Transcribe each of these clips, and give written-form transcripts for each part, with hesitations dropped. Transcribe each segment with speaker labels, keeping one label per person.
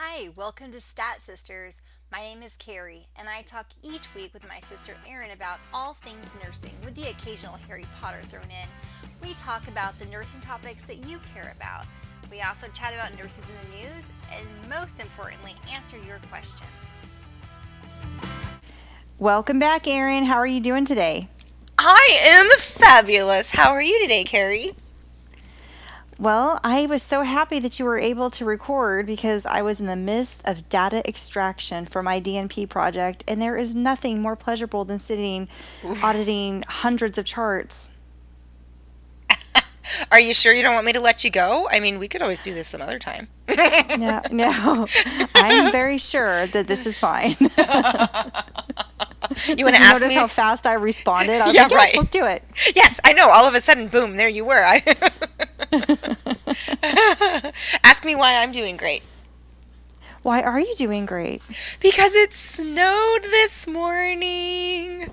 Speaker 1: Hi, welcome to Stat Sisters. My name is Carrie, and I talk each week with my sister Erin about all things nursing, with the occasional Harry Potter thrown in. We talk about the nursing topics that you care about. We also chat about nurses in the news, and most importantly, answer your questions.
Speaker 2: Welcome back, Erin. How are you doing today?
Speaker 1: I am fabulous. How are you today, Carrie?
Speaker 2: Well, I was so happy that you were able to record because I was in the midst of data extraction for my DNP project, and there is nothing more pleasurable than sitting auditing hundreds of charts.
Speaker 1: Are you sure you don't want me to let you go? I mean, we could always do this some other time.
Speaker 2: No, no, I'm very sure that this is fine.
Speaker 1: You
Speaker 2: Did
Speaker 1: want to
Speaker 2: you
Speaker 1: ask
Speaker 2: notice
Speaker 1: me?
Speaker 2: how fast I responded? I was
Speaker 1: Yeah,
Speaker 2: like, yes,
Speaker 1: right.
Speaker 2: let's do it.
Speaker 1: Yes, I know. All of a sudden, boom, there you were. Ask me why I'm doing great.
Speaker 2: Why are you doing great?
Speaker 1: Because it snowed this morning.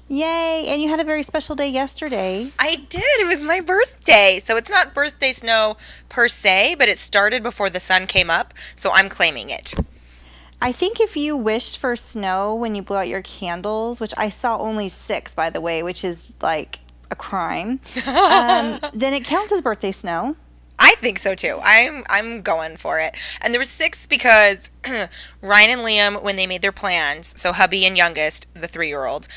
Speaker 2: Yay, and you had a very special day yesterday.
Speaker 1: I did. It was my birthday. So it's not birthday snow per se, but it started before the sun came up. So I'm claiming it.
Speaker 2: I think if you wished for snow when you blew out your candles, which I saw only 6, by the way, which is like a crime, then it counts as birthday snow.
Speaker 1: I think so too. I'm going for it. And there was 6 because Ryan and Liam, when they made their plans, so hubby and youngest, the 3-year-old,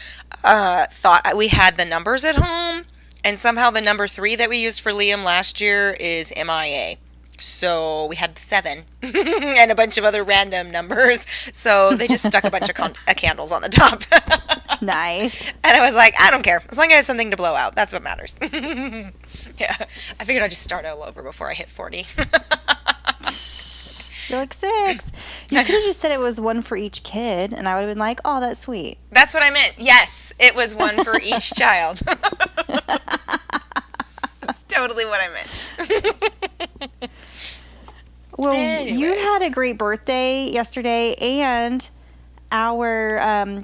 Speaker 1: thought we had the numbers at home, and somehow the number 3 that we used for Liam last year is MIA. So we had the 7 and a bunch of other random numbers. So they just stuck a bunch of candles on the top.
Speaker 2: Nice.
Speaker 1: And I was like, I don't care. As long as I have something to blow out. That's what matters. Yeah. I figured I'd just start all over before I hit 40.
Speaker 2: You're like 6. You could have just said it was one for each kid, and I would have been like, oh, that's sweet.
Speaker 1: That's what I meant. Yes, it was one for each child. That's totally what I meant.
Speaker 2: Well, you
Speaker 1: Anyways.
Speaker 2: had a great birthday yesterday, and our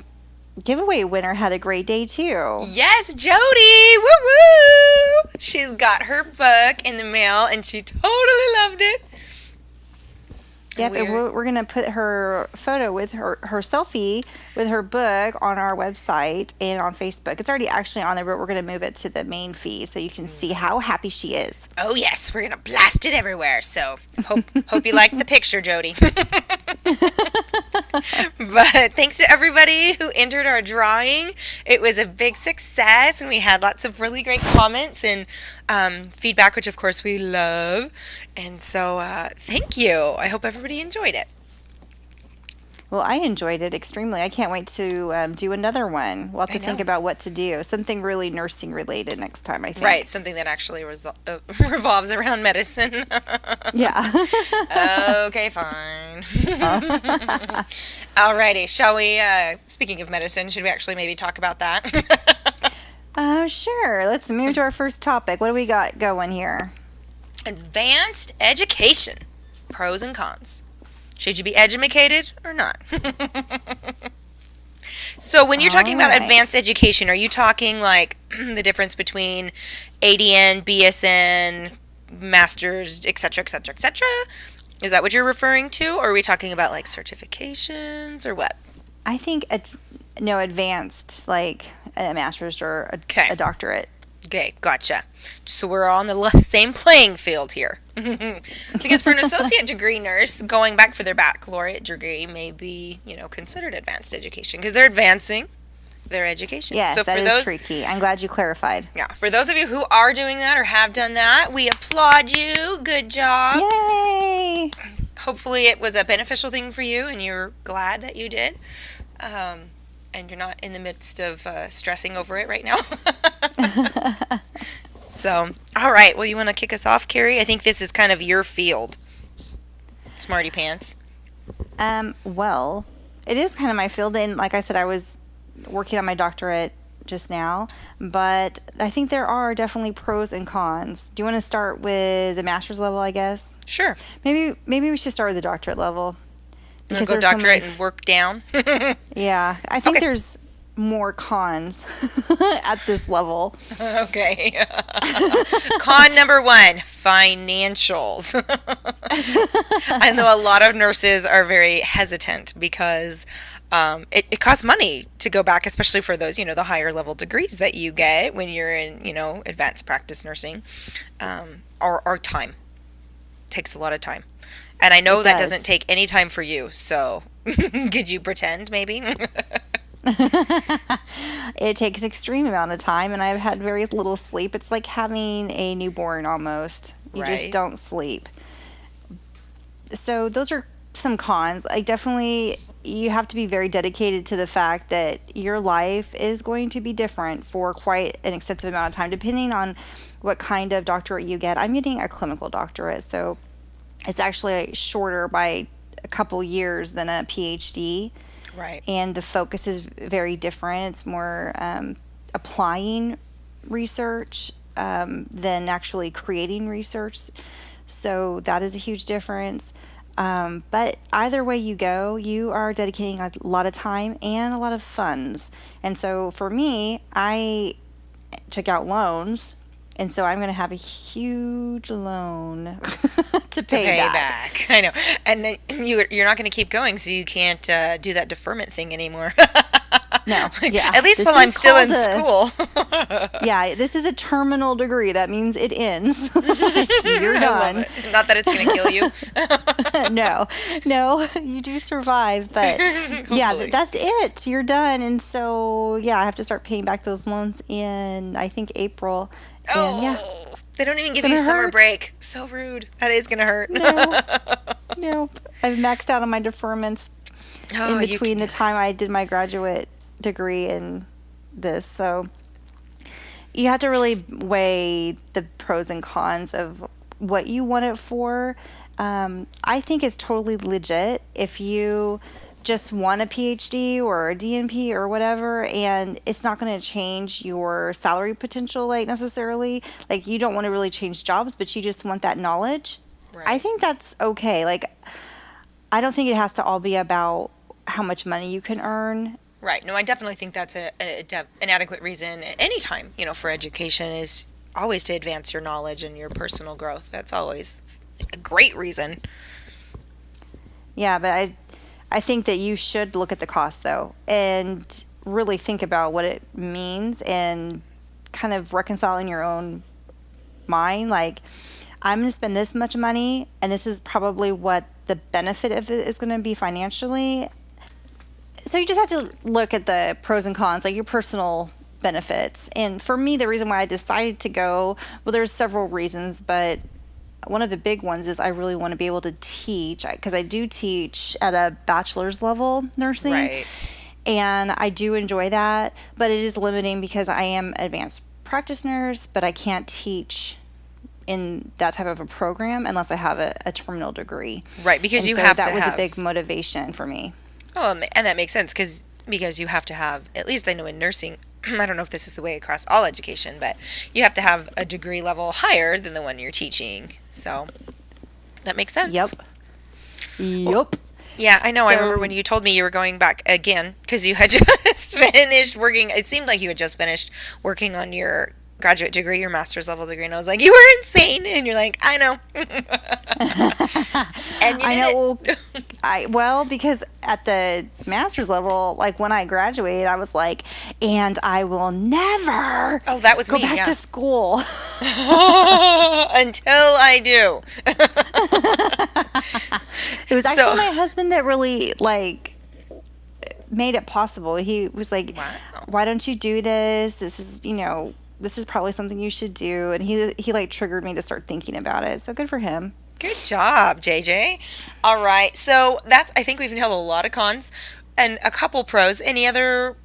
Speaker 2: giveaway winner had a great day, too.
Speaker 1: Yes, Jody! Woo woo! She's got her book in the mail, and she totally loved it.
Speaker 2: Yep, and we're going to put her photo with her selfie with her book on our website and on Facebook. It's already actually on there, but we're going to move it to the main feed so you can see how happy she is.
Speaker 1: Oh yes, we're gonna blast it everywhere. So hope you like the picture, Jody. But thanks to everybody who entered our drawing. It was a big success, and we had lots of really great comments and feedback, which of course we love. And so thank you. I hope everybody enjoyed it.
Speaker 2: Well, I enjoyed it extremely. I can't wait to do another one. We'll have to think about what to do. Something really nursing related next time, I think.
Speaker 1: Right, something that actually revolves around medicine.
Speaker 2: Yeah.
Speaker 1: Okay, fine. Alrighty, shall we, speaking of medicine, should we actually maybe talk about that?
Speaker 2: Sure. Let's move to our first topic. What do we got going here?
Speaker 1: Advanced education. Pros and cons. Should you be educated or not? So when you're talking about advanced education, are you talking like the difference between ADN, BSN, masters, etc., etc., etc.? Is that what you're referring to, or are we talking about like certifications or what?
Speaker 2: I think, advanced, like a master's or a doctorate.
Speaker 1: Okay, gotcha. So we're all on the same playing field here. Because for an associate degree nurse, going back for their baccalaureate degree may be, considered advanced education because they're advancing their education.
Speaker 2: Yes,
Speaker 1: so
Speaker 2: that
Speaker 1: for
Speaker 2: is tricky. I'm glad you clarified.
Speaker 1: Yeah, for those of you who are doing that or have done that, we applaud you. Good job.
Speaker 2: Yay!
Speaker 1: Hopefully it was a beneficial thing for you and you're glad that you did. And you're not in the midst of stressing over it right now. So, all right. Well, you want to kick us off, Carrie? I think this is kind of your field. Smarty pants.
Speaker 2: Well, it is kind of my field, and like I said, I was working on my doctorate just now, but I think there are definitely pros and cons. Do you want to start with the master's level, I guess?
Speaker 1: Sure.
Speaker 2: Maybe we should start with the doctorate level.
Speaker 1: You want to go doctorate and work down?
Speaker 2: Yeah, I think there's more cons at this level.
Speaker 1: Okay. Con number one, financials. I know a lot of nurses are very hesitant because it costs money to go back, especially for those, the higher level degrees that you get when you're in, advanced practice nursing, or time. Takes a lot of time. And I know
Speaker 2: It
Speaker 1: that doesn't
Speaker 2: does.
Speaker 1: take any time for you, so could you pretend maybe?
Speaker 2: It takes extreme amount of time, and I've had very little sleep. It's like having a newborn almost. You just
Speaker 1: Right.
Speaker 2: don't sleep. So those are some cons. Like definitely you have to be very dedicated to the fact that your life is going to be different for quite an extensive amount of time depending on what kind of doctorate you get. I'm getting a clinical doctorate, so it's actually shorter by a couple years than a PhD,
Speaker 1: Right.
Speaker 2: and the focus is very different. It's more applying research than actually creating research. So that is a huge difference. But either way you go, you are dedicating a lot of time and a lot of funds. And so for me, I took out loans. And so I'm going to have a huge loan to
Speaker 1: To
Speaker 2: pay
Speaker 1: pay
Speaker 2: back.
Speaker 1: back. I know. And then you're not going to keep going, so you can't do that deferment thing anymore.
Speaker 2: No,
Speaker 1: Like,
Speaker 2: yeah.
Speaker 1: at least
Speaker 2: This
Speaker 1: while I'm
Speaker 2: is
Speaker 1: still
Speaker 2: called
Speaker 1: in
Speaker 2: a,
Speaker 1: school.
Speaker 2: yeah, this is a terminal degree. That means it ends. You're
Speaker 1: I love
Speaker 2: done.
Speaker 1: it. Not that it's going to kill you.
Speaker 2: No, no, you do survive, but yeah,
Speaker 1: Hopefully.
Speaker 2: that's it. You're done. And so, yeah, I have to start paying back those loans in, I think, April. And yeah,
Speaker 1: Oh, they don't even
Speaker 2: it's
Speaker 1: give you
Speaker 2: gonna
Speaker 1: summer
Speaker 2: hurt.
Speaker 1: break. So rude. That is going to hurt.
Speaker 2: No, no. I've maxed out on my deferments in
Speaker 1: Oh, you can
Speaker 2: between
Speaker 1: do
Speaker 2: the time
Speaker 1: this.
Speaker 2: I did my graduate degree and this. So you have to really weigh the pros and cons of what you want it for. I think it's totally legit if you just want a PhD or a DNP or whatever, and it's not going to change your salary potential, like necessarily. Like, you don't want to really change jobs, but you just want that knowledge. I
Speaker 1: Right.
Speaker 2: think that's okay. Like, I don't think it has to all be about how much money you can earn.
Speaker 1: Right. No, I definitely think that's an adequate reason anytime, for education is always to advance your knowledge and your personal growth. That's always a great reason.
Speaker 2: Yeah, but I think that you should look at the cost though and really think about what it means and kind of reconcile in your own mind. Like, I'm going to spend this much money, and this is probably what the benefit of it is going to be financially. So you just have to look at the pros and cons, like your personal benefits. And for me, the reason why I decided to go, well, there's several reasons, but one of the big ones is I really want to be able to teach because I do teach at a bachelor's level nursing,
Speaker 1: Right.
Speaker 2: and I do enjoy that, but it is limiting because I am advanced practice nurse, but I can't teach in that type of a program unless I have a terminal degree.
Speaker 1: Right, because
Speaker 2: And
Speaker 1: you
Speaker 2: so
Speaker 1: have to
Speaker 2: that was a big
Speaker 1: have.
Speaker 2: motivation for me.
Speaker 1: Oh, and that makes sense because you have to have, at least I know in nursing, I don't know if this is the way across all education, but you have to have a degree level higher than the one you're teaching. So that makes sense.
Speaker 2: Yep. Yep.
Speaker 1: Yeah, I know. I remember when
Speaker 2: So
Speaker 1: you told me you were going back again because you had just finished working. It seemed like you had just finished working on your graduate degree, your master's level degree, and I was like, "You were insane," and you're like, "I know," and you
Speaker 2: I
Speaker 1: did
Speaker 2: know.
Speaker 1: it.
Speaker 2: Well, because at the master's level, like when I graduated, I was like, and I will never
Speaker 1: Oh, that was
Speaker 2: go
Speaker 1: me.
Speaker 2: back
Speaker 1: Yeah.
Speaker 2: to school.
Speaker 1: Until I do.
Speaker 2: It was
Speaker 1: So,
Speaker 2: actually my husband that really like made it possible. He was like,
Speaker 1: wow.
Speaker 2: "Why don't you do this? This is, this is probably something you should do." And he like triggered me to start thinking about it. So good for him.
Speaker 1: Good job, JJ. All right. So I think we've nailed a lot of cons and a couple pros. Any other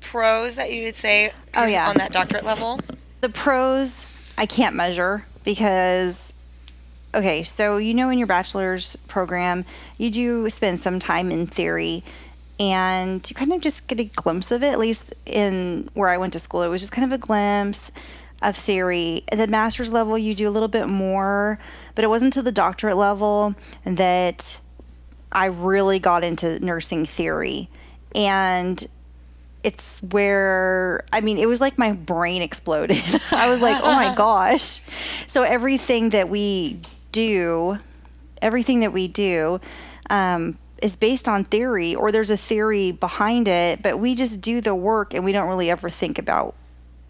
Speaker 1: pros that you would say
Speaker 2: Oh yeah.
Speaker 1: on that doctorate level?
Speaker 2: The pros I can't measure because okay, so in your bachelor's program, you do spend some time in theory and you kind of just get a glimpse of it, at least in where I went to school. It was just kind of a glimpse of theory. At the master's level, you do a little bit more, but it wasn't until the doctorate level that I really got into nursing theory. And it's where, I mean, it was like my brain exploded. I was like, oh my gosh. So everything that we do is based on theory, or there's a theory behind it, but we just do the work and we don't really ever think about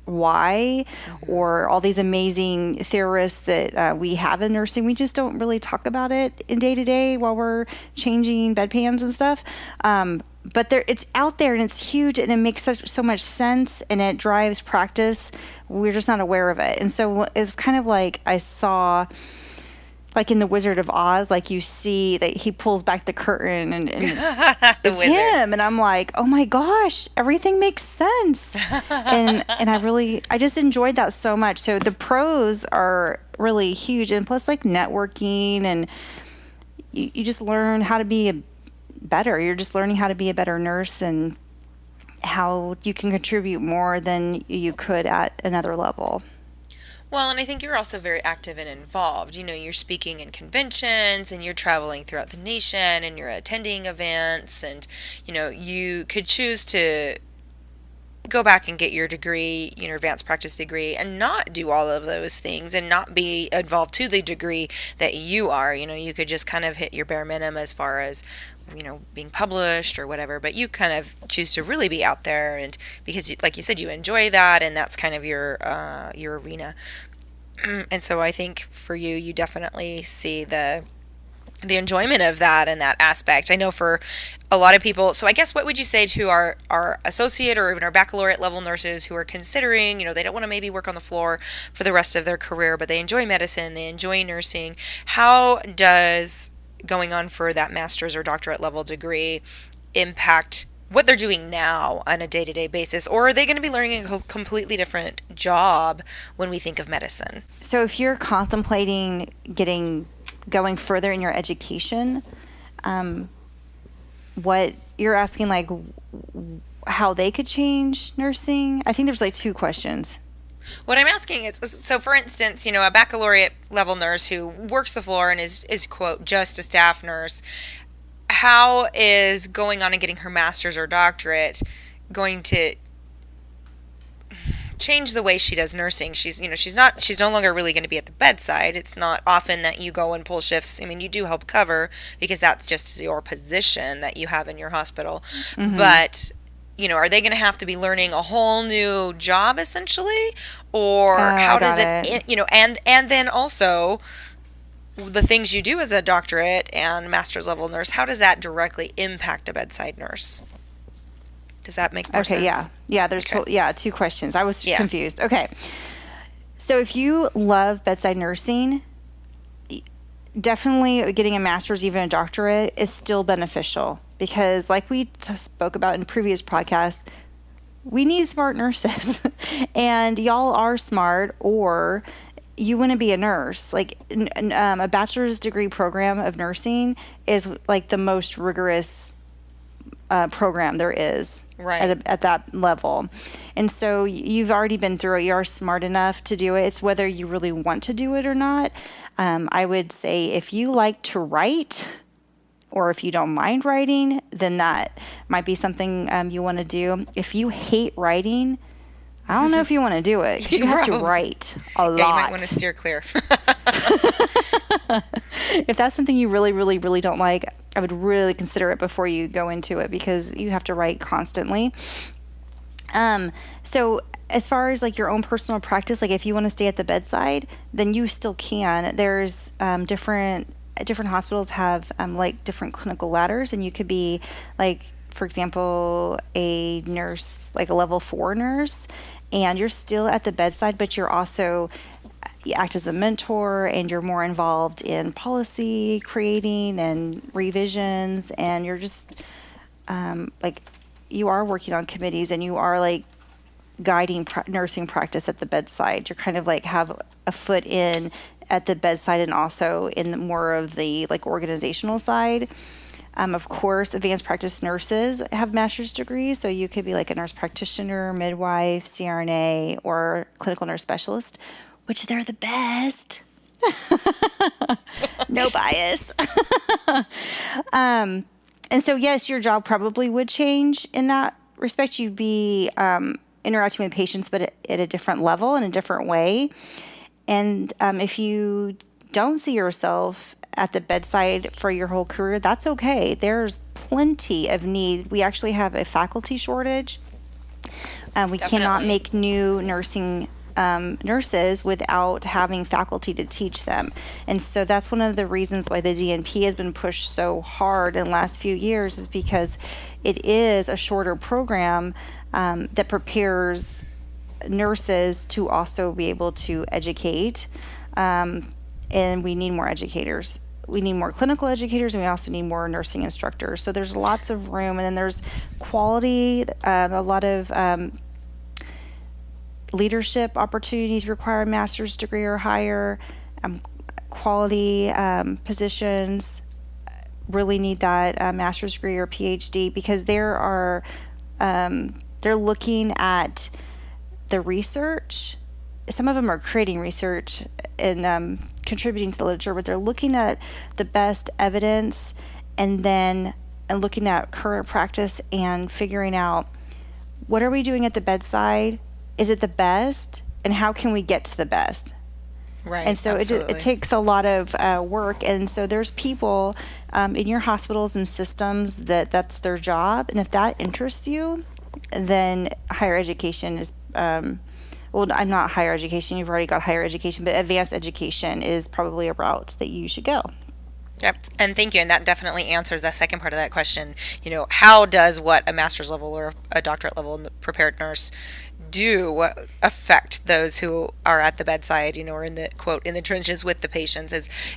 Speaker 2: why, or all these amazing theorists that we have in nursing. We just don't really talk about it in day to day while we're changing bedpans and stuff. But it's out there and it's huge and it makes so much sense and it drives practice. We're just not aware of it. And so it's kind of like I saw, like in The Wizard of Oz, like you see that he pulls back the curtain and it's him. And I'm like, oh my gosh, everything makes sense. and I just enjoyed that so much. So the pros are really huge. And plus like networking, and you just learn how to be better. You're just learning how to be a better nurse and how you can contribute more than you could at another level.
Speaker 1: Well, and I think you're also very active and involved. You're speaking in conventions and you're traveling throughout the nation and you're attending events, and, you could choose to go back and get your degree, advanced practice degree, and not do all of those things and not be involved to the degree that you are. You could just kind of hit your bare minimum as far as, being published or whatever, but you kind of choose to really be out there, and because like you said, you enjoy that and that's kind of your arena. And so I think for you, you definitely see the enjoyment of that and that aspect. I know for a lot of people, so I guess what would you say to our associate or even our baccalaureate level nurses who are considering, they don't want to maybe work on the floor for the rest of their career, but they enjoy medicine, they enjoy nursing. How does going on for that master's or doctorate level degree impact what they're doing now on a day-to-day basis? Or are they going to be learning a completely different job when we think of medicine?
Speaker 2: So if you're contemplating going further in your education, what you're asking, like how they could change nursing? I think there's like two questions.
Speaker 1: What I'm asking is, so for instance, a baccalaureate level nurse who works the floor and is quote, just a staff nurse, how is going on and getting her master's or doctorate going to change the way she does nursing? She's no longer really going to be at the bedside. It's not often that you go and pull shifts. I mean, you do help cover because that's just your position that you have in your hospital. Mm-hmm. But are they going to have to be learning a whole new job essentially? Or how does it, and then also the things you do as a doctorate and master's level nurse, how does that directly impact a bedside nurse? Does that make more sense?
Speaker 2: Okay, yeah. Yeah, there's two questions. I was confused. Okay. So if you love bedside nursing, definitely getting a master's, even a doctorate, is still beneficial because like we spoke about in previous podcasts, we need smart nurses and y'all are smart, or you want to be a nurse. Like a bachelor's degree program of nursing is like the most rigorous program there is,
Speaker 1: right,
Speaker 2: at that level. And so you've already been through it. You're smart enough to do it. It's whether you really want to do it or not. I would say if you like to write, or if you don't mind writing, then that might be something you want to do. If you hate writing, I don't know if you want to do it. You have to write a lot.
Speaker 1: Yeah, you might want to steer clear.
Speaker 2: If that's something you really, really, really don't like, I would really consider it before you go into it because you have to write constantly. So as far as like your own personal practice, like if you want to stay at the bedside, then you still can. There's different hospitals have like different clinical ladders, and you could be like, for example, a nurse, like a level 4 nurse, and you're still at the bedside, but you act as a mentor and you're more involved in policy creating and revisions, and you're just like you are working on committees and you are like guiding nursing practice at the bedside. You're kind of like have a foot in at the bedside and also in more of the like organizational side. Of course, advanced practice nurses have master's degrees, so you could be like a nurse practitioner, midwife, CRNA, or clinical nurse specialist, which they're the best. No bias. And so, yes, your job probably would change in that respect you be interacting with patients, but at a different level, in a different way. And if you don't see yourself at the bedside for your whole career, that's okay. There's plenty of need. We actually have a faculty shortage. We cannot
Speaker 1: Definitely.
Speaker 2: make new nursing nurses without having faculty to teach them. And so that's one of the reasons why the DNP has been pushed so hard in the last few years, is because it is a shorter program that prepares nurses to also be able to educate. And we need more educators. We need more clinical educators, and we also need more nursing instructors. So there's lots of room, and then there's quality, a lot of leadership opportunities require a master's degree or higher. Quality positions really need that master's degree or PhD, because they're looking at the research. Some of them are creating research and contributing to the literature, but they're looking at the best evidence and looking at current practice and figuring out, what are we doing at the bedside? Is it the best? And how can we get to the best?
Speaker 1: Right.
Speaker 2: And so
Speaker 1: Absolutely.
Speaker 2: it takes a lot of work. And so there's people in your hospitals and systems that's their job. And if that interests you, then higher education is, well, I'm not higher education. You've already got higher education, but advanced education is probably a route that you should go.
Speaker 1: Yep. And thank you. And that definitely answers that second part of that question. How does what a master's level or a doctorate level prepared nurse do affect those who are at the bedside, or in the quote, in the trenches with the patients?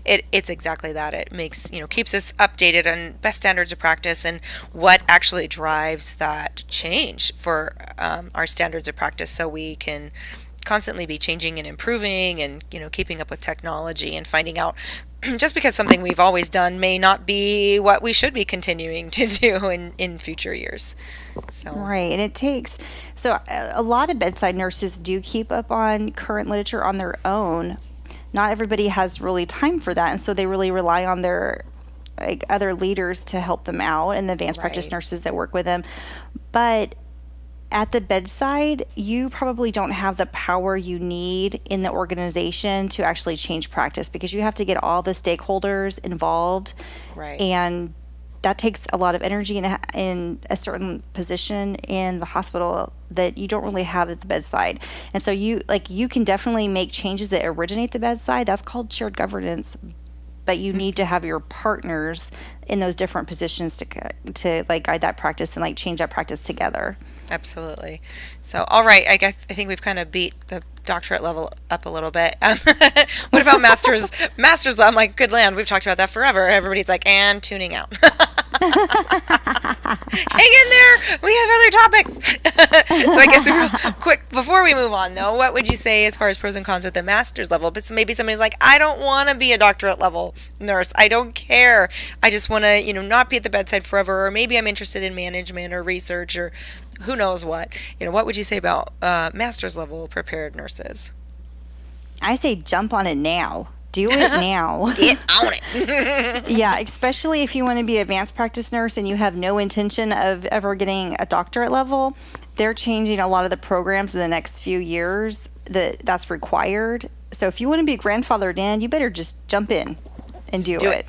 Speaker 1: It's exactly that. It makes, keeps us updated on best standards of practice and what actually drives that change for our standards of practice, so we can constantly be changing and improving and, keeping up with technology and finding out just because something we've always done may not be what we should be continuing to do in future years. So
Speaker 2: Right. And it takes, so a lot of bedside nurses do keep up on current literature on their own. Not everybody has really time for that. And so they really rely on their other leaders to help them out, and the advanced practice
Speaker 1: Right.
Speaker 2: nurses that work with them. But at the bedside, you probably don't have the power you need in the organization to actually change practice, because you have to get all the stakeholders involved.
Speaker 1: Right.
Speaker 2: And that takes a lot of energy in a certain position in the hospital that you don't really have at the bedside. And so you can definitely make changes that originate the bedside. That's called shared governance. But you need to have your partners in those different positions to guide that practice and change that practice together.
Speaker 1: Absolutely. So, all right, I think we've kind of beat the doctorate level up a little bit. What about masters? Masters level? I'm like, good land. We've talked about that forever. Everybody's like, and tuning out. Hang in there. We have other topics. So I guess real quick before we move on, though, what would you say as far as pros and cons with the master's level? But maybe somebody's like, I don't want to be a doctorate level nurse. I don't care. I just want to, not be at the bedside forever. Or maybe I'm interested in management or research or who knows what. What would you say about master's level prepared nurses?
Speaker 2: I say jump on it now. Do it now.
Speaker 1: Get on it.
Speaker 2: Yeah, especially if you want to be an advanced practice nurse and you have no intention of ever getting a doctorate level. They're changing a lot of the programs in the next few years that's required. So if you want to be grandfathered in, you better just jump in and do it.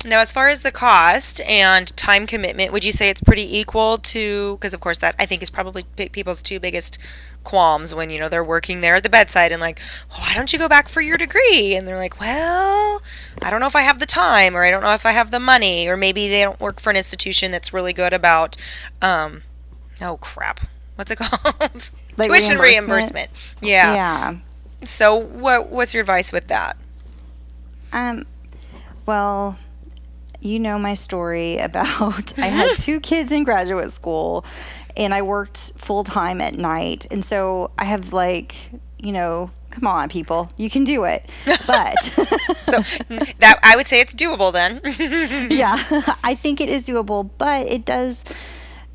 Speaker 1: Now, as far as the cost and time commitment, would you say it's pretty equal to, because of course that I think is probably people's two biggest qualms when, they're working there at the bedside and like, well, why don't you go back for your degree? And they're like, well, I don't know if I have the time, or I don't know if I have the money, or maybe they don't work for an institution that's really good about, oh crap, what's it called? Tuition reimbursement. Yeah.
Speaker 2: Yeah.
Speaker 1: So what's your advice with that?
Speaker 2: Well, you know my story about I had two kids in graduate school and I worked full time at night. And so I have come on, people, you can do it. But
Speaker 1: So that I would say it's doable then.
Speaker 2: yeah, I think it is doable, but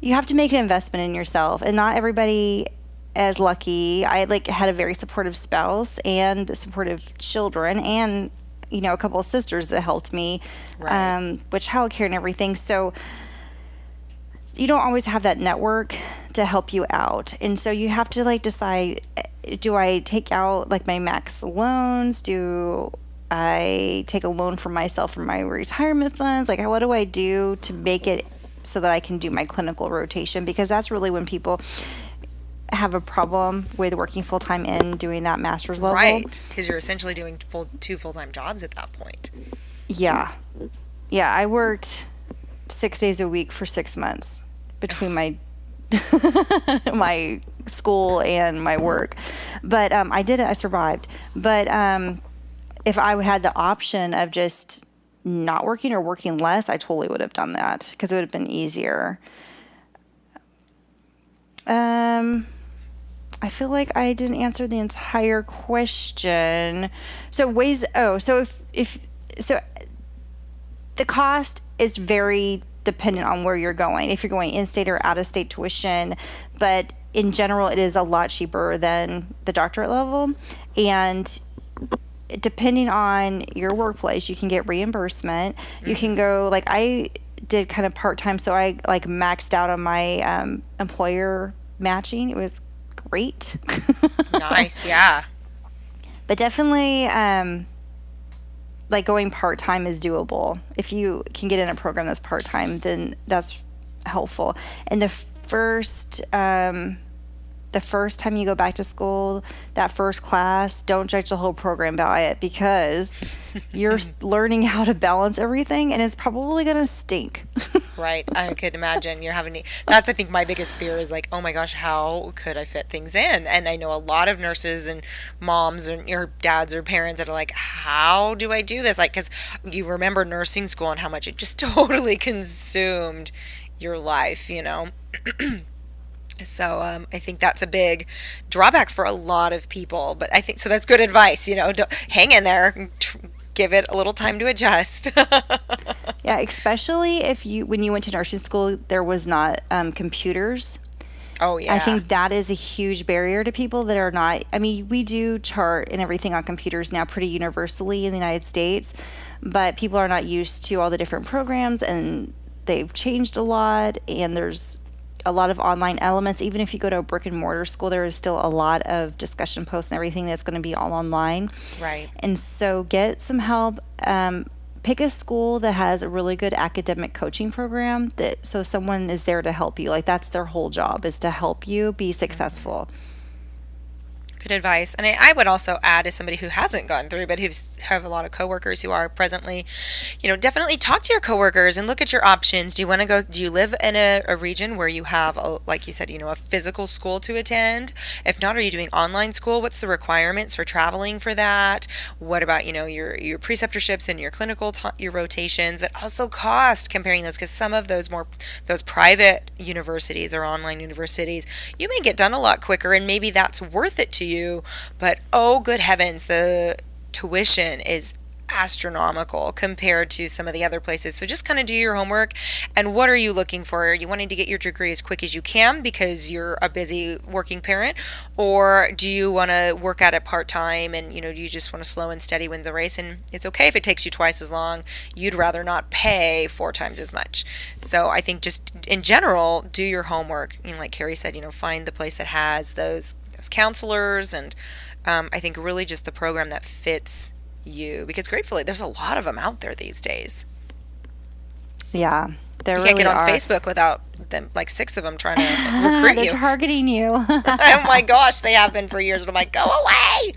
Speaker 2: you have to make an investment in yourself, and not everybody is lucky. I had a very supportive spouse and supportive children, and a couple of sisters that helped me,
Speaker 1: Right.
Speaker 2: with childcare and everything. So you don't always have that network to help you out. And so you have to like decide, do I take out like my max loans? Do I take a loan for myself from my retirement funds? Like, what do I do to make it so that I can do my clinical rotation? Because that's really when people have a problem with working full time and doing that master's level.
Speaker 1: Right, because you're essentially doing two full-time jobs at that point.
Speaker 2: Yeah. Yeah, I worked 6 days a week for 6 months between my my school and my work. But I did it. I survived. But if I had the option of just not working or working less, I totally would have done that because it would have been easier. I feel like I didn't answer the entire question. So if so the cost is very dependent on where you're going. If you're going in-state or out-of-state tuition, but in general, it is a lot cheaper than the doctorate level. And depending on your workplace, you can get reimbursement. You can go, like I did kind of part-time, so I like maxed out on my employer matching. It was great.
Speaker 1: Nice, yeah.
Speaker 2: But definitely, like going part-time is doable. If you can get in a program that's part-time, then that's helpful. And the first time you go back to school, that first class, don't judge the whole program by it because you're learning how to balance everything and it's probably going to stink.
Speaker 1: Right. I could imagine you're having to, that's, I think, my biggest fear is like, oh my gosh, how could I fit things in? And I know a lot of nurses and moms and your dads or parents that are like, how do I do this? Like, because you remember nursing school and how much it just totally consumed your life, you know? So I think that's a big drawback for a lot of people. But I think, so that's good advice, you know, don't, hang in there, give it a little time to adjust.
Speaker 2: Yeah, especially when you went to nursing school, there was not computers.
Speaker 1: Oh, yeah.
Speaker 2: I think that is a huge barrier to people that are not. I mean, we do chart and everything on computers now pretty universally in the United States, but people are not used to all the different programs and they've changed a lot and there's a lot of online elements. Even if you go to a brick and mortar school, there is still a lot of discussion posts and everything that's going to be all online.
Speaker 1: Right.
Speaker 2: And so get some help. Pick a school that has a really good academic coaching program so someone is there to help you. Like that's their whole job is to help you be successful.
Speaker 1: Good advice. And I would also add, as somebody who hasn't gone through, but have a lot of coworkers who are presently, you know, definitely talk to your coworkers and look at your options. Do you want to go, do you live in a region where you have, like you said, you know, a physical school to attend? If not, are you doing online school? What's the requirements for traveling for that? What about, you know, your preceptorships and your clinical, your rotations, but also cost, comparing those, because some of those private universities or online universities, you may get done a lot quicker and maybe that's worth it to you. But oh, good heavens, the tuition is astronomical compared to some of the other places. So just kind of do your homework. And what are you looking for? Are you wanting to get your degree as quick as you can because you're a busy working parent? Or do you want to work at it part-time and, you know, you just want to slow and steady win the race? And it's okay if it takes you twice as long. You'd rather not pay 4 times as much. So I think just in general, do your homework. You know, like Carrie said, you know, find the place that has those counselors and I think really just the program that fits you, because gratefully there's a lot of them out there these days.
Speaker 2: Yeah, there
Speaker 1: you
Speaker 2: really
Speaker 1: can't get on
Speaker 2: are.
Speaker 1: Facebook without them, like 6 of them trying to recruit
Speaker 2: They're
Speaker 1: you.
Speaker 2: targeting you.
Speaker 1: Oh my gosh, they have been for years, and I'm like, go away.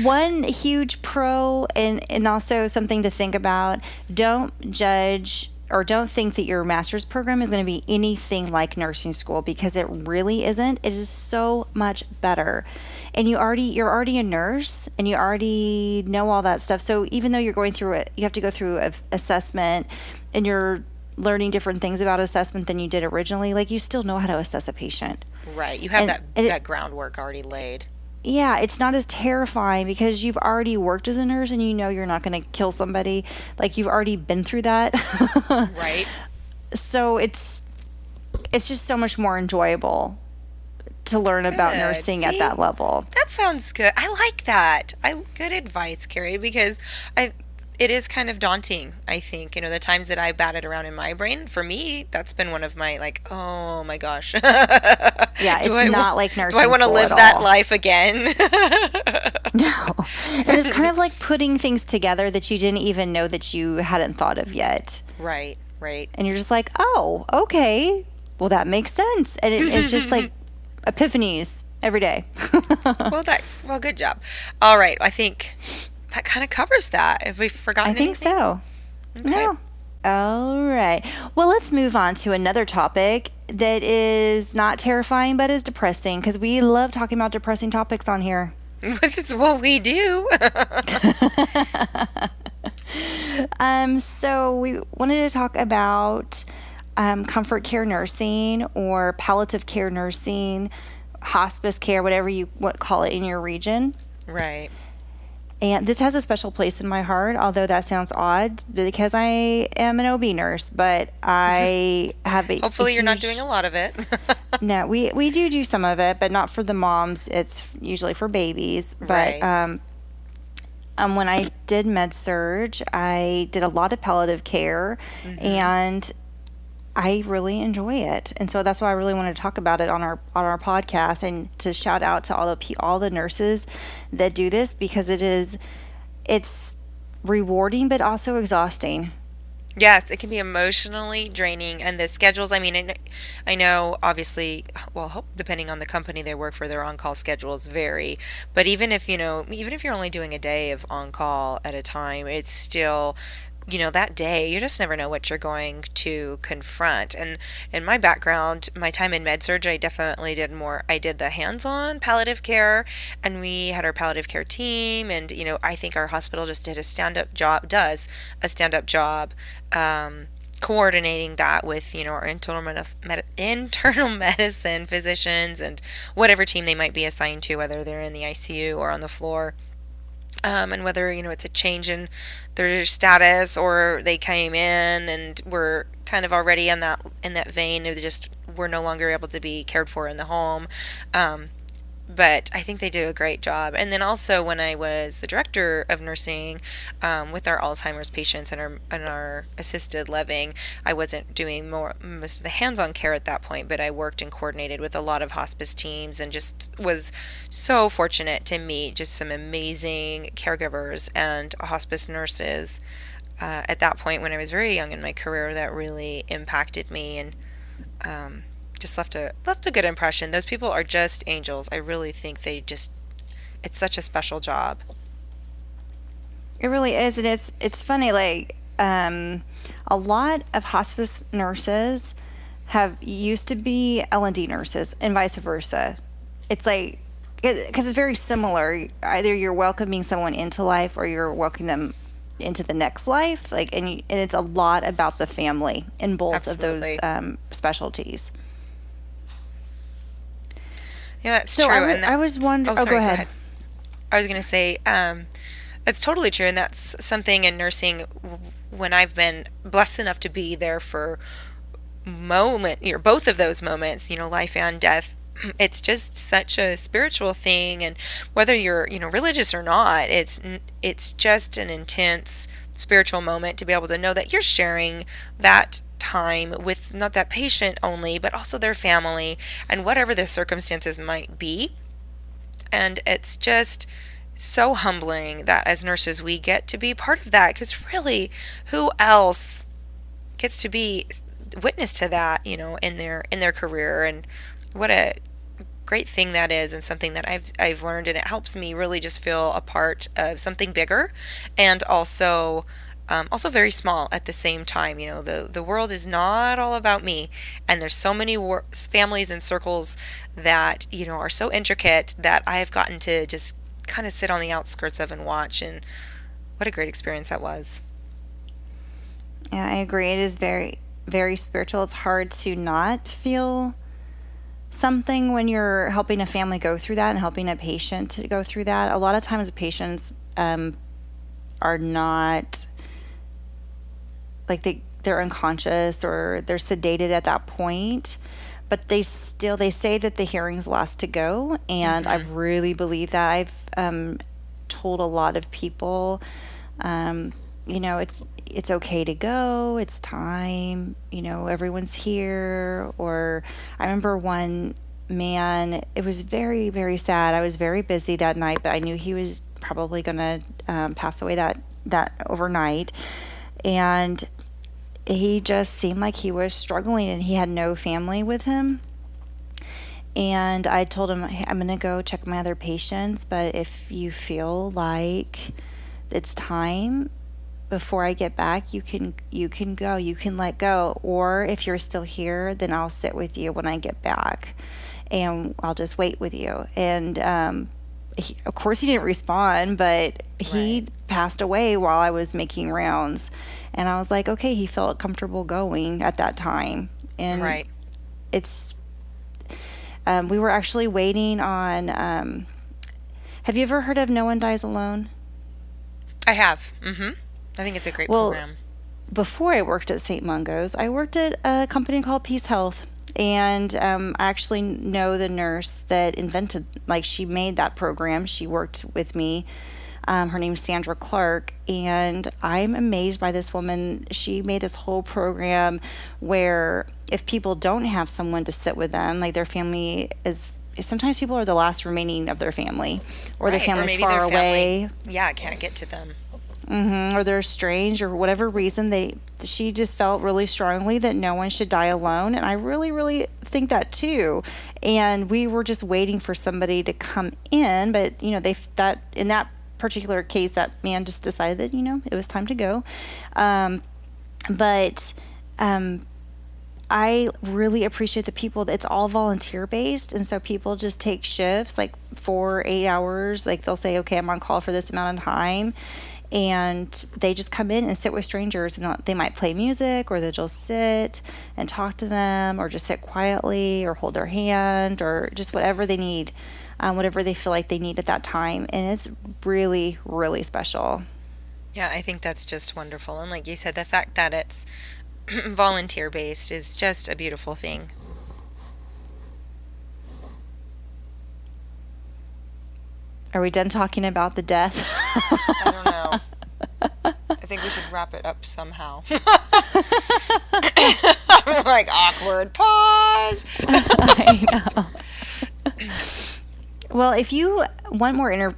Speaker 2: One huge pro and also something to think about, don't judge or don't think that your master's program is going to be anything like nursing school because it really isn't. It is so much better. And you're already a nurse and you already know all that stuff. So even though you're going through it, you have to go through an assessment and you're learning different things about assessment than you did originally. Like you still know how to assess a patient.
Speaker 1: Right. You have
Speaker 2: And
Speaker 1: that groundwork already laid.
Speaker 2: yeah, it's not as terrifying because you've already worked as a nurse and you know you're not going to kill somebody. Like you've already been through that.
Speaker 1: Right.
Speaker 2: So it's just so much more enjoyable to learn about
Speaker 1: Good.
Speaker 2: nursing at
Speaker 1: See?
Speaker 2: that level.
Speaker 1: That sounds good. I like that. Good advice, Carrie, because It is kind of daunting, I think. The times that I batted around in my brain, for me, that's been one of my, like, oh my gosh.
Speaker 2: Yeah,
Speaker 1: do
Speaker 2: it's
Speaker 1: I wa-
Speaker 2: not like
Speaker 1: do I
Speaker 2: nursing
Speaker 1: want to
Speaker 2: school at
Speaker 1: live that
Speaker 2: all.
Speaker 1: life again?
Speaker 2: No. And it's kind of like putting things together that you didn't even know that you hadn't thought of yet.
Speaker 1: Right, right.
Speaker 2: And you're just like, oh, okay. Well, that makes sense. And it's just like epiphanies every day.
Speaker 1: Well, thanks. Well, good job. All right, I think that kind of covers that. Have we
Speaker 2: I
Speaker 1: forgotten
Speaker 2: think
Speaker 1: anything?
Speaker 2: so.
Speaker 1: Okay.
Speaker 2: No. All right. Well, let's move on to another topic that is not terrifying but is depressing because we love talking about depressing topics on here.
Speaker 1: It's what we do.
Speaker 2: So we wanted to talk about comfort care nursing or palliative care nursing, hospice care, whatever you call it in your region.
Speaker 1: Right.
Speaker 2: And this has a special place in my heart, although that sounds odd because I am an OB nurse, but I have a
Speaker 1: Hopefully, you're not doing
Speaker 2: huge.
Speaker 1: a lot of it.
Speaker 2: No, we do some of it, but not for the moms. It's usually for babies. But
Speaker 1: Right.
Speaker 2: when I did med surge, I did a lot of palliative care, and I really enjoy it. And so that's why I really wanted to talk about it on our podcast and to shout out to all the nurses that do this because it's rewarding but also exhausting.
Speaker 1: Yes, it can be emotionally draining, and the schedules. I mean, I know obviously, well, depending on the company they work for, their on-call schedules vary. But even if you're only doing a day of on-call at a time, it's still, that day, you just never know what you're going to confront. And in my background, my time in med surg, I definitely did more. I did the hands-on palliative care, and we had our palliative care team, and I think our hospital just did a stand-up job, does a stand-up job coordinating that with our internal medicine physicians and whatever team they might be assigned to, whether they're in the ICU or on the floor, and whether it's a change in their status or they came in and were kind of already in that vein of just were no longer able to be cared for in the home. But I think they do a great job. And then also when I was the director of nursing, with our Alzheimer's patients and our assisted living, I wasn't doing most of the hands-on care at that point, but I worked and coordinated with a lot of hospice teams and just was so fortunate to meet just some amazing caregivers and hospice nurses at that point when I was very young in my career that really impacted me and just left a good impression. Those people are just angels. I really think it's such a special job.
Speaker 2: It really is, and it's funny. Like a lot of hospice nurses have used to be L&D nurses, and vice versa. It's like because it's very similar. Either you're welcoming someone into life, or you're welcoming them into the next life. Like, and it's a lot about the family in both of those
Speaker 1: Absolutely.
Speaker 2: specialties.
Speaker 1: Yeah, that's
Speaker 2: So
Speaker 1: true. And
Speaker 2: I was wondering.
Speaker 1: oh,
Speaker 2: Oh, go
Speaker 1: sorry, go
Speaker 2: ahead.
Speaker 1: ahead. I was going to say, that's totally true, and that's something in nursing when I've been blessed enough to be there for both of those moments, life and death. It's just such a spiritual thing, and whether you're, religious or not, it's just an intense spiritual moment to be able to know that you're sharing that time with not that patient only, but also their family and whatever the circumstances might be. And it's just so humbling that as nurses we get to be part of that because really, who else gets to be witness to that, in their career, and what a great thing that is, and something that I've learned, and it helps me really just feel a part of something bigger, and also very small at the same time. The world is not all about me, and there's so many families and circles that are so intricate that I've gotten to just kind of sit on the outskirts of and watch, and what a great experience that was.
Speaker 2: Yeah, I agree. It is very, very spiritual. It's hard to not feel something when you're helping a family go through that and helping a patient to go through that. A lot of times, patients are not like they're unconscious or they're sedated at that point, but they say that the hearing's last to go, and I
Speaker 1: Hmm.
Speaker 2: really believe that. I've told a lot of people, it's okay to go. It's time. Everyone's here. Or I remember one man. It was very, very sad. I was very busy that night, but I knew he was probably going to pass away that overnight, and he just seemed like he was struggling, and he had no family with him. And I told him, "Hey, I'm going to go check my other patients, but if you feel like it's time before I get back, you can go. You can let go. Or if you're still here, then I'll sit with you when I get back, and I'll just wait with you." And of course, he didn't respond, but
Speaker 1: Right.
Speaker 2: he passed away while I was making rounds, and I was like, okay, he felt comfortable going at that time, and
Speaker 1: Right.
Speaker 2: it's we were actually waiting on. Have you ever heard of No One Dies Alone?
Speaker 1: I have. I think it's a great
Speaker 2: Well,
Speaker 1: program.
Speaker 2: before I worked at St. Mungo's, I worked at a company called Peace Health. And I actually know the nurse that invented, like, she made that program. She worked with me. Her name's Sandra Clark. And I'm amazed by this woman. She made this whole program where if people don't have someone to sit with them, like their family is. Sometimes people are the last remaining of their family, or their
Speaker 1: Right. Or
Speaker 2: family's
Speaker 1: maybe their
Speaker 2: far
Speaker 1: family,
Speaker 2: away,
Speaker 1: yeah, can't get to them.
Speaker 2: or they're estranged, or whatever reason. She just felt really strongly that no one should die alone, and I really, really think that too. And we were just waiting for somebody to come in, but they that in that particular case, that man just decided that it was time to go. But I really appreciate the people. It's all volunteer based, and so people just take shifts, like 4 8 hours. Like, they'll say, okay, I'm on call for this amount of time, and they just come in and sit with strangers, and they might play music, or they'll just sit and talk to them, or just sit quietly, or hold their hand, or just whatever they need, whatever they feel like they need at that time. And it's really, really special.
Speaker 1: Yeah, I think that's just wonderful. And like you said, the fact that it's volunteer based is just a beautiful thing.
Speaker 2: Are we done talking about the death?
Speaker 1: I don't know. I think we should wrap it up somehow. I'm like, awkward pause.
Speaker 2: I know. Well, if you want more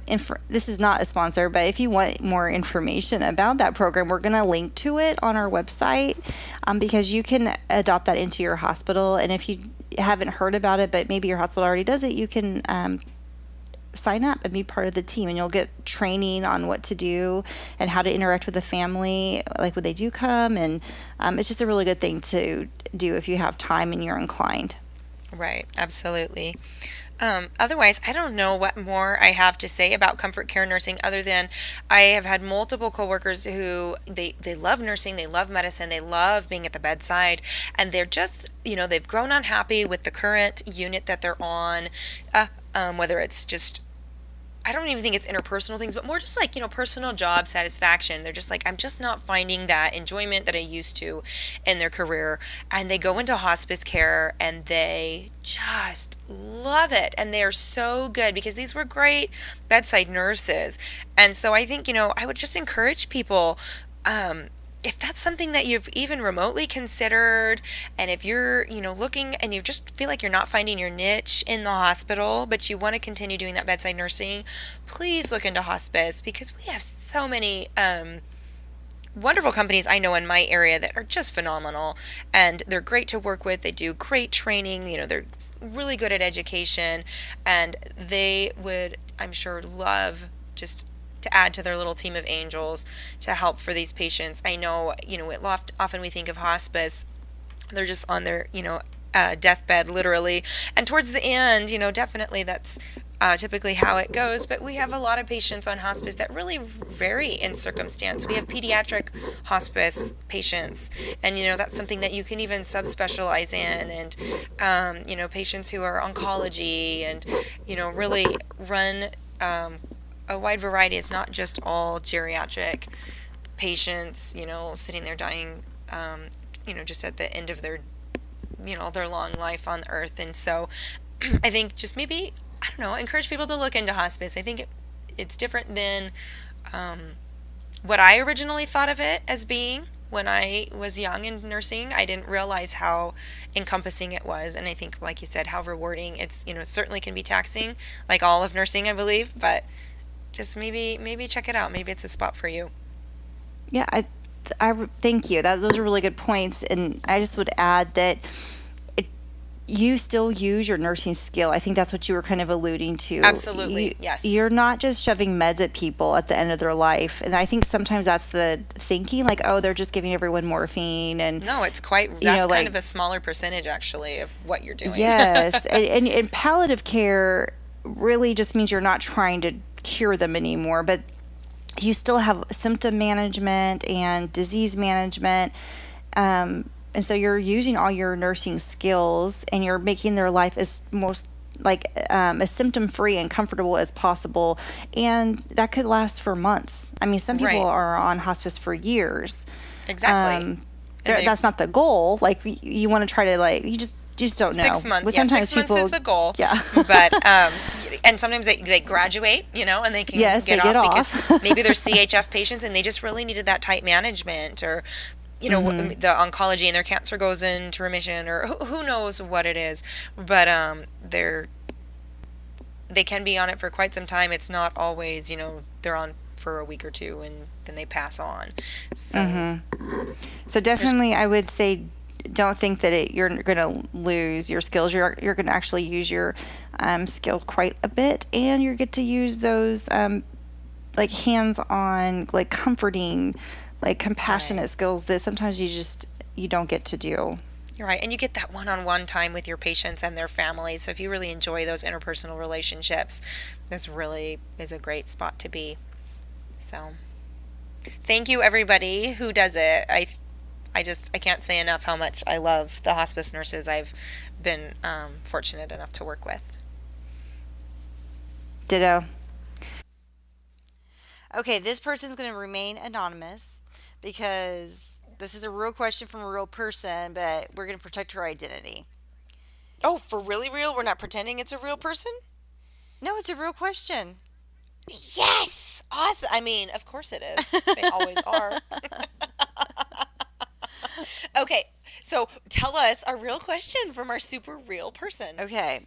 Speaker 2: this is not a sponsor, but if you want more information about that program, we're going to link to it on our website, because you can adopt that into your hospital. And if you haven't heard about it, but maybe your hospital already does it, you can sign up and be part of the team, and you'll get training on what to do and how to interact with the family, like when they do come. And it's just a really good thing to do if you have time and you're inclined.
Speaker 1: Right, absolutely. Otherwise, I don't know what more I have to say about comfort care nursing other than I have had multiple coworkers who they love nursing, they love medicine, they love being at the bedside, and they're just, they've grown unhappy with the current unit that they're on, whether it's just I don't even think it's interpersonal things, but more just like, personal job satisfaction. They're just like, I'm just not finding that enjoyment that I used to in their career. And they go into hospice care and they just love it. And they are so good because these were great bedside nurses. And so I think, I would just encourage people, if that's something that you've even remotely considered, and if you're, looking and you just feel like you're not finding your niche in the hospital, but you want to continue doing that bedside nursing, please look into hospice because we have so many wonderful companies I know in my area that are just phenomenal, and they're great to work with. They do great training, they're really good at education, and they would, I'm sure, love just to add to their little team of angels to help for these patients. I know, often we think of hospice, they're just on their, deathbed literally. And towards the end, definitely that's typically how it goes. But we have a lot of patients on hospice that really vary in circumstance. We have pediatric hospice patients, and that's something that you can even subspecialize in. And patients who are oncology, and really run a wide variety. It's not just all geriatric patients, sitting there dying, just at the end of their long life on earth. And so I think just maybe, I don't know, encourage people to look into hospice. I think it's different than what I originally thought of it as being when I was young in nursing. I didn't realize how encompassing it was. And I think, like you said, how rewarding it's, it certainly can be taxing, like all of nursing, I believe, but just maybe check it out. Maybe it's a spot for you.
Speaker 2: Yeah, thank you. Those are really good points, and I just would add that it, you still use your nursing skill. I think that's what you were kind of alluding to.
Speaker 1: Absolutely. Yes.
Speaker 2: You're not just shoving meds at people at the end of their life, and I think sometimes that's the thinking, like, oh, they're just giving everyone morphine, and
Speaker 1: No, it's quite, that's kind of a smaller percentage actually of what you're doing.
Speaker 2: yes, and palliative care really just means you're not trying to cure them anymore, but you still have symptom management and disease management. And so you're using all your nursing skills and you're making their life as most like as symptom free and comfortable as possible. And that could last for months. I mean, some people
Speaker 1: Right.
Speaker 2: are on hospice for years.
Speaker 1: Exactly.
Speaker 2: That's not the goal. Like you want to try to you just don't know.
Speaker 1: 6 months.
Speaker 2: But
Speaker 1: Yeah,
Speaker 2: sometimes
Speaker 1: 6 months is the goal.
Speaker 2: Yeah.
Speaker 1: But and sometimes they graduate, and they can
Speaker 2: Yes,
Speaker 1: get
Speaker 2: they get
Speaker 1: off
Speaker 2: off.
Speaker 1: because maybe they're CHF patients and they just really needed that tight management, or the oncology and their cancer goes into remission, or who knows what it is. But they can be on it for quite some time. It's not always, they're on for a week or two and then they pass on. So
Speaker 2: So definitely, I would say, don't think that you're going to lose your skills. You're going to actually use your skills quite a bit, and you get to use those like hands-on, like comforting, like compassionate
Speaker 1: Right.
Speaker 2: skills that sometimes you don't get to do.
Speaker 1: You're right. And you get that one-on-one time with your patients and their families. So if you really enjoy those interpersonal relationships, this really is a great spot to be. So thank you everybody who does it. I can't say enough how much I love the hospice nurses I've been fortunate enough to work with.
Speaker 2: Ditto.
Speaker 3: Okay, this person's going to remain anonymous because this is a real question from a real person, but we're going to protect her identity.
Speaker 1: Oh, for really real? We're not pretending it's a real person?
Speaker 3: No, it's a real question.
Speaker 1: Yes! Awesome. I mean, of course it is. They always are. Okay, so tell us a real question from our super real person.
Speaker 3: Okay.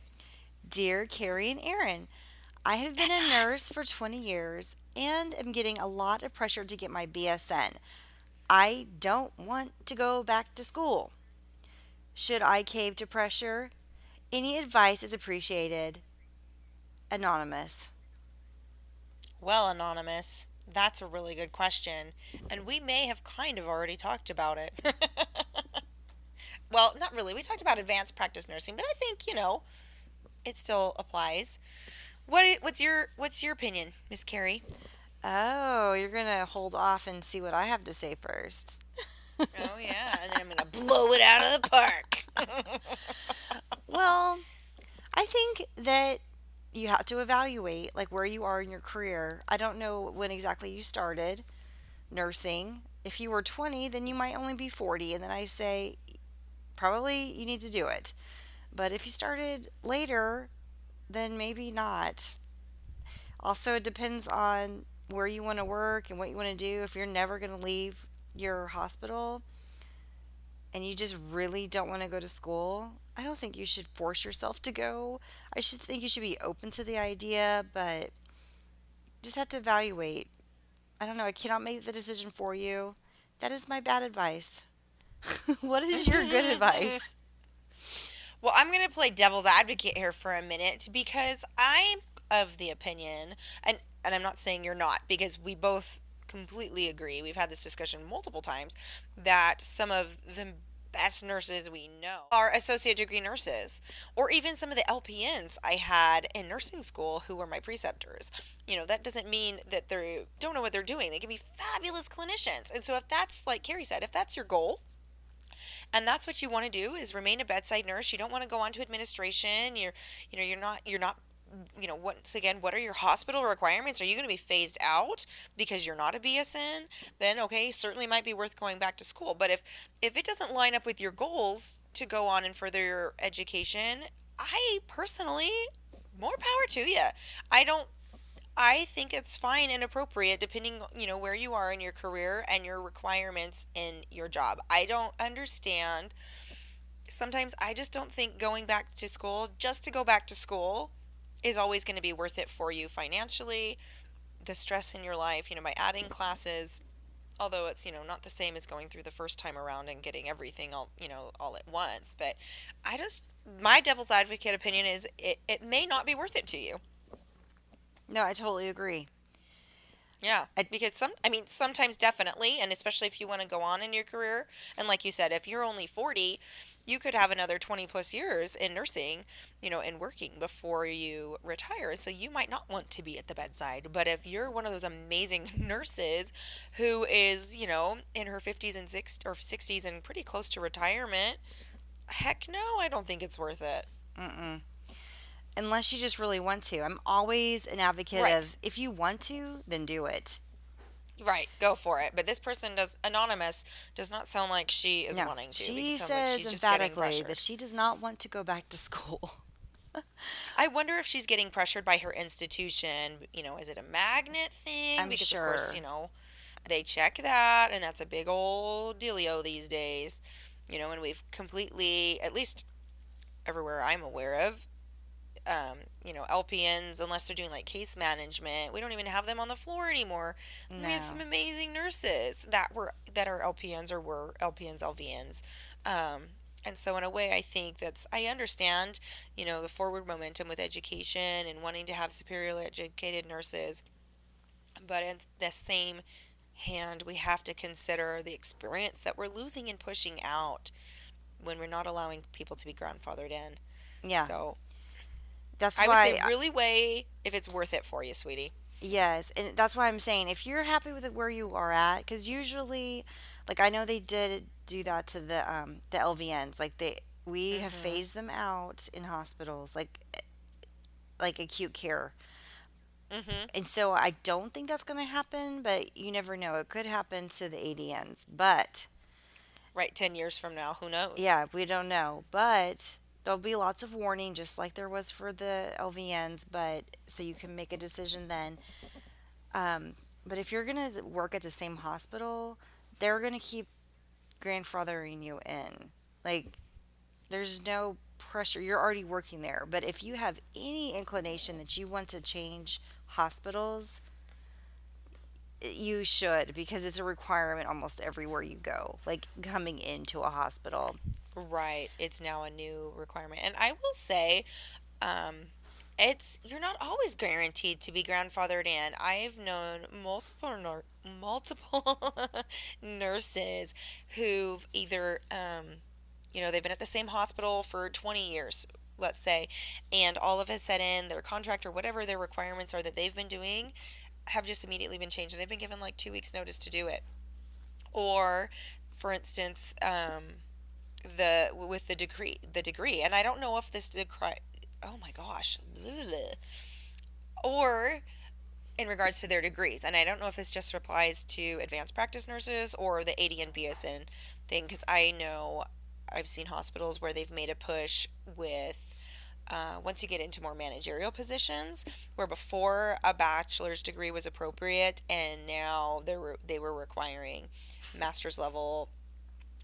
Speaker 3: Dear Carrie and Aaron, I have been a nurse for 20 years and am getting a lot of pressure to get my BSN. I don't want to go back to school. Should I cave to pressure? Any advice is appreciated. Anonymous.
Speaker 1: Well, Anonymous, that's a really good question, and we may have kind of already talked about it. Well, not really. We talked about advanced practice nursing, but I think, it still applies. What's your opinion, Miss Carrie?
Speaker 3: Oh, you're going to hold off and see what I have to say first.
Speaker 1: Oh yeah, and then I'm gonna blow it out of the park.
Speaker 3: Well, I think that you have to evaluate like where you are in your career. I don't know when exactly you started nursing. If you were 20, then you might only be 40, and then I say probably you need to do it. But if you started later, then maybe not. Also, it depends on where you want to work and what you want to do. If you're never going to leave your hospital and you just really don't want to go to school, I don't think you should force yourself to go. I should think you should be open to the idea, but you just have to evaluate. I don't know. I cannot make the decision for you. That is my bad advice. What is your good advice?
Speaker 1: Well, I'm going to play devil's advocate here for a minute because I'm of the opinion, and I'm not saying you're not, because we both completely agree. We've had this discussion multiple times that some of the best nurses we know are associate degree nurses, or even some of the LPNs I had in nursing school who were my preceptors. That doesn't mean that they don't know what they're doing. They can be fabulous clinicians. And so if that's, like Carrie said, if that's your goal, and that's what you want to do is remain a bedside nurse. You don't want to go on to administration. You're not once again, what are your hospital requirements? Are you going to be phased out because you're not a BSN? Then okay, certainly might be worth going back to school. But if it doesn't line up with your goals to go on and further your education, I personally, more power to you. I don't I think it's fine and appropriate depending, where you are in your career and your requirements in your job. I don't understand. Sometimes I just don't think going back to school just to go back to school is always going to be worth it for you financially, the stress in your life, by adding classes, although it's, not the same as going through the first time around and getting everything all at once. But my devil's advocate opinion is it may not be worth it to you.
Speaker 3: No, I totally agree.
Speaker 1: Yeah,
Speaker 3: I,
Speaker 1: because sometimes definitely, and especially if you want to go on in your career, and like you said, if you're only 40, you could have another 20 plus years in nursing, and working before you retire. So you might not want to be at the bedside. But if you're one of those amazing nurses who is, in her 50s and 60s and pretty close to retirement, heck no, I don't think it's worth it.
Speaker 3: mm-mm. Unless you just really want to. I'm always an advocate
Speaker 1: Right.
Speaker 3: of if you want to, then do it.
Speaker 1: Right, go for it. But this person anonymous, does not sound like she is
Speaker 3: No,
Speaker 1: wanting to. It
Speaker 3: she
Speaker 1: sounds like
Speaker 3: says
Speaker 1: she's just getting
Speaker 3: emphatically that
Speaker 1: pressured.
Speaker 3: she does not want to go back to school.
Speaker 1: I wonder if she's getting pressured by her institution. Is it a magnet thing?
Speaker 3: I'm
Speaker 1: Because, of course,
Speaker 3: sure.
Speaker 1: they check that, and that's a big old dealio these days. And we've completely, at least everywhere I'm aware of, LPNs, unless they're doing like case management, we don't even have them on the floor anymore. We have some
Speaker 3: No.
Speaker 1: amazing nurses that are LPNs or were LPNs, LVNs. And so in a way, I think I understand, the forward momentum with education and wanting to have superior educated nurses, but in the same hand, we have to consider the experience that we're losing and pushing out when we're not allowing people to be grandfathered in.
Speaker 3: Yeah.
Speaker 1: So
Speaker 3: That's
Speaker 1: I would say
Speaker 3: why
Speaker 1: really weigh if it's worth it for you, sweetie.
Speaker 3: yes, and that's why I'm saying if you're happy with it where you are at, because usually, like I know they did do that to the LVNs, like we have
Speaker 1: Mhm.
Speaker 3: phased them out in hospitals, like acute care,
Speaker 1: Mhm.
Speaker 3: and so I don't think that's going to happen, but you never know, it could happen to the ADNs, but
Speaker 1: Right, 10 years from now, who knows?
Speaker 3: yeah, we don't know, but. There'll be lots of warning, just like there was for the LVNs, but so you can make a decision then. Um, but if you're going to work at the same hospital, they're going to keep grandfathering you in. Like, there's no pressure. You're already working there. But if you have any inclination that you want to change hospitals, you should because it's a requirement almost everywhere you go, like coming into a hospital.
Speaker 1: Right, it's now a new requirement. And I will say, um, it's you're not always guaranteed to be grandfathered in. I've known multiple nurses who've either they've been at the same hospital for 20 years, let's say, and all of a sudden their contract or whatever their requirements are that they've been doing have just immediately been changed and they've been given like 2 weeks notice to do it. Or for instance, the with the degree, and I don't know if this degree, oh my gosh, or in regards to their degrees, and I don't know if this just applies to advanced practice nurses or the ADN BSN thing, because I know I've seen hospitals where they've made a push with once you get into more managerial positions, where before a bachelor's degree was appropriate, and now they were requiring master's level